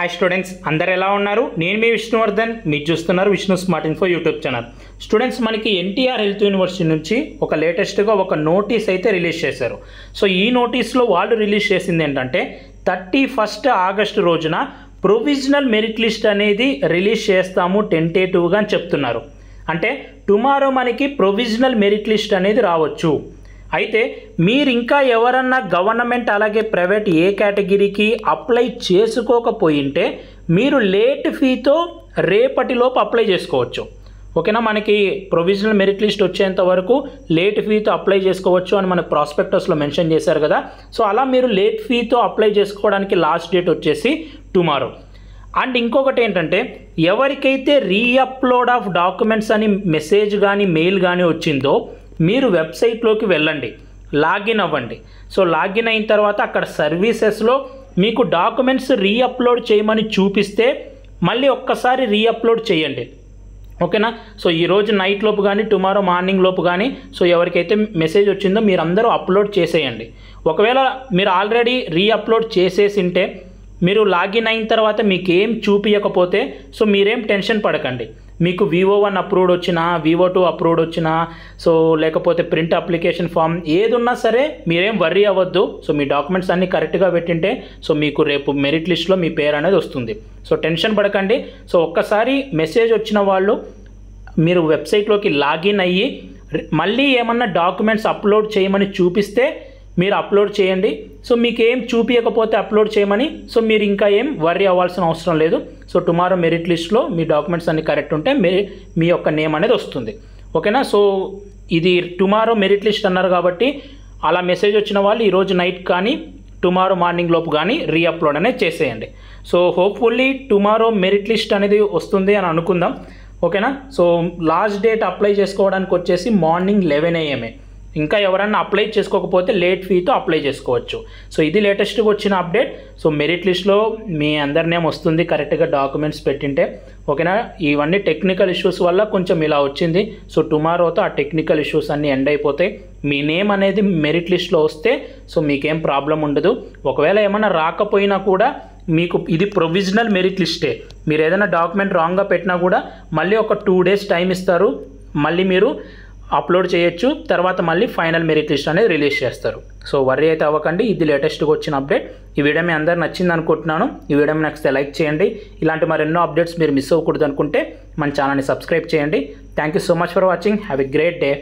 Hi students, అందరు ఎలా ఉన్నారు? నేను మీ విష్ణువర్ధన్, మీరు చూస్తున్నారు Vishnu smart info YouTube channel. Students, మనకి ఎన్టీఆర్ హెల్త్ యూనివర్సిటీ నుంచి ఒక లేటెస్ట్గా ఒక నోటీస్ అయితే రిలీజ్ చేశారు. సో ఈ నోటీస్లో వాళ్ళు రిలీజ్ చేసింది ఏంటంటే 31 ఆగస్టు రోజున ప్రొవిజనల్ మెరిట్ లిస్ట్ అనేది రిలీజ్ చేస్తాము టెంటేటివ్గా అని చెప్తున్నారు. అంటే టుమారో మనకి ప్రొవిజనల్ మెరిట్ లిస్ట్ అనేది రావచ్చు. అయితే మీరు ఇంకా ఎవరన్నా గవర్నమెంట్ అలాగే ప్రైవేట్ ఏ కేటగిరీకి అప్లై చేసుకోకపోయింటే మీరు లేట్ ఫీతో రేపటిలోపు అప్లై చేసుకోవచ్చు. ఓకేనా? మనకి ప్రొవిజనల్ మెరిట్ లిస్ట్ వచ్చేంత వరకు లేట్ ఫీతో అప్లై చేసుకోవచ్చు అని మనకు ప్రాస్పెక్టస్లో మెన్షన్ చేశారు కదా. సో అలా మీరు లేట్ ఫీతో అప్లై చేసుకోవడానికి లాస్ట్ డేట్ వచ్చేసి టుమారో. అండ్ ఇంకొకటి ఏంటంటే, ఎవరికైతే రీఅప్లోడ్ ఆఫ్ డాక్యుమెంట్స్ అని మెసేజ్ కానీ మెయిల్ కానీ వచ్చిందో మీరు వెబ్సైట్లోకి వెళ్ళండి, లాగిన్ అవ్వండి. సో లాగిన్ అయిన తర్వాత అక్కడ సర్వీసెస్లో మీకు డాక్యుమెంట్స్ రీఅప్లోడ్ చేయమని చూపిస్తే మళ్ళీ ఒక్కసారి రీఅప్లోడ్ చేయండి. ఓకేనా? సో ఈరోజు నైట్ లోపు కానీ టుమారో మార్నింగ్ లోపు కానీ సో ఎవరికైతే మెసేజ్ వచ్చిందో మీరందరూ అప్లోడ్ చేసేయండి. ఒకవేళ మీరు ఆల్రెడీ రీఅప్లోడ్ చేసేసింటే మీరు లాగిన్ అయిన తర్వాత మీకు ఏం చూపించకపోతే సో మీరేం టెన్షన్ పడకండి. మీకు VO1 అప్రూవ్డ్ వచ్చినా, VO2 అప్రూవ్డ్ వచ్చినా, సో లేకపోతే ప్రింట్ అప్లికేషన్ ఫామ్ ఏది ఉన్నా సరే మీరేం వర్రీ అవ్వద్దు. సో మీ డాక్యుమెంట్స్ అన్నీ కరెక్ట్గా పెట్టింటే సో మీకు రేపు మెరిట్ లిస్ట్లో మీ పేరు అనేది వస్తుంది. సో టెన్షన్ పడకండి. సో ఒక్కసారి మెసేజ్ వచ్చిన వాళ్ళు మీరు వెబ్సైట్లోకి లాగిన్ అయ్యి మళ్ళీ ఏమన్నా డాక్యుమెంట్స్ అప్లోడ్ చేయమని చూపిస్తే మీరు అప్లోడ్ చేయండి. సో మీకు ఏం చూపించకపోతే అప్లోడ్ చేయమని సో మీరు ఇంకా ఏం వర్రీ అవ్వాల్సిన అవసరం లేదు. సో టుమారో మెరిట్ లిస్ట్లో మీ డాక్యుమెంట్స్ అన్ని కరెక్ట్ ఉంటే మీ యొక్క నేమ్ అనేది వస్తుంది. ఓకేనా? సో ఇది టుమారో మెరిట్ లిస్ట్ అన్నారు కాబట్టి అలా మెసేజ్ వచ్చిన వాళ్ళు ఈరోజు నైట్ కానీ టుమారో మార్నింగ్ లోపు కానీ రీఅప్లోడ్ అనేది చేసేయండి. So hopefully tomorrow merit list అనేది వస్తుంది అని అనుకుందాం. ఓకేనా? సో లాస్ట్ డేట్ అప్లై చేసుకోవడానికి వచ్చేసి మార్నింగ్ 11 AM. ఇంకా ఎవరన్నా అప్లై చేసుకోకపోతే లేట్ ఫీతో అప్లై చేసుకోవచ్చు. సో ఇది లేటెస్ట్గా వచ్చిన అప్డేట్. సో మెరిట్ లిస్ట్లో మీ అందరి నేమ్ వస్తుంది కరెక్ట్గా డాక్యుమెంట్స్ పెట్టింటే. ఓకేనా? ఇవన్నీ టెక్నికల్ ఇష్యూస్ వల్ల కొంచెం ఇలా వచ్చింది. సో టుమారోతో ఆ టెక్నికల్ ఇష్యూస్ అన్నీ ఎండ్ అయిపోతాయి. మీ నేమ్ అనేది మెరిట్ లిస్ట్లో వస్తే సో మీకేం ప్రాబ్లం ఉండదు. ఒకవేళ ఏమైనా రాకపోయినా కూడా మీకు ఇది ప్రొవిజనల్ మెరిట్ లిస్టే. మీరు ఏదైనా డాక్యుమెంట్ రాంగ్గా పెట్టినా కూడా మళ్ళీ ఒక 2 days టైం ఇస్తారు. మళ్ళీ మీరు అప్లోడ్ చేయొచ్చు. తర్వాత మళ్ళీ ఫైనల్ మెరిట్ లిస్ట్ అనేది రిలీజ్ చేస్తారు. సో వర్రీ అయితే అవ్వకండి. ఇది లేటెస్ట్గా వచ్చిన అప్డేట్. ఈ వీడియో మీ అందరు నచ్చింది అనుకుంటున్నాను. ఈ వీడియో నచ్చితే లైక్ చేయండి. ఇలాంటి మరెన్నో అప్డేట్స్ మీరు మిస్ అవ్వకూడదు అనుకుంటే మన ఛానల్ని సబ్స్క్రైబ్ చేయండి. Thank you so much for watching. Have a great day.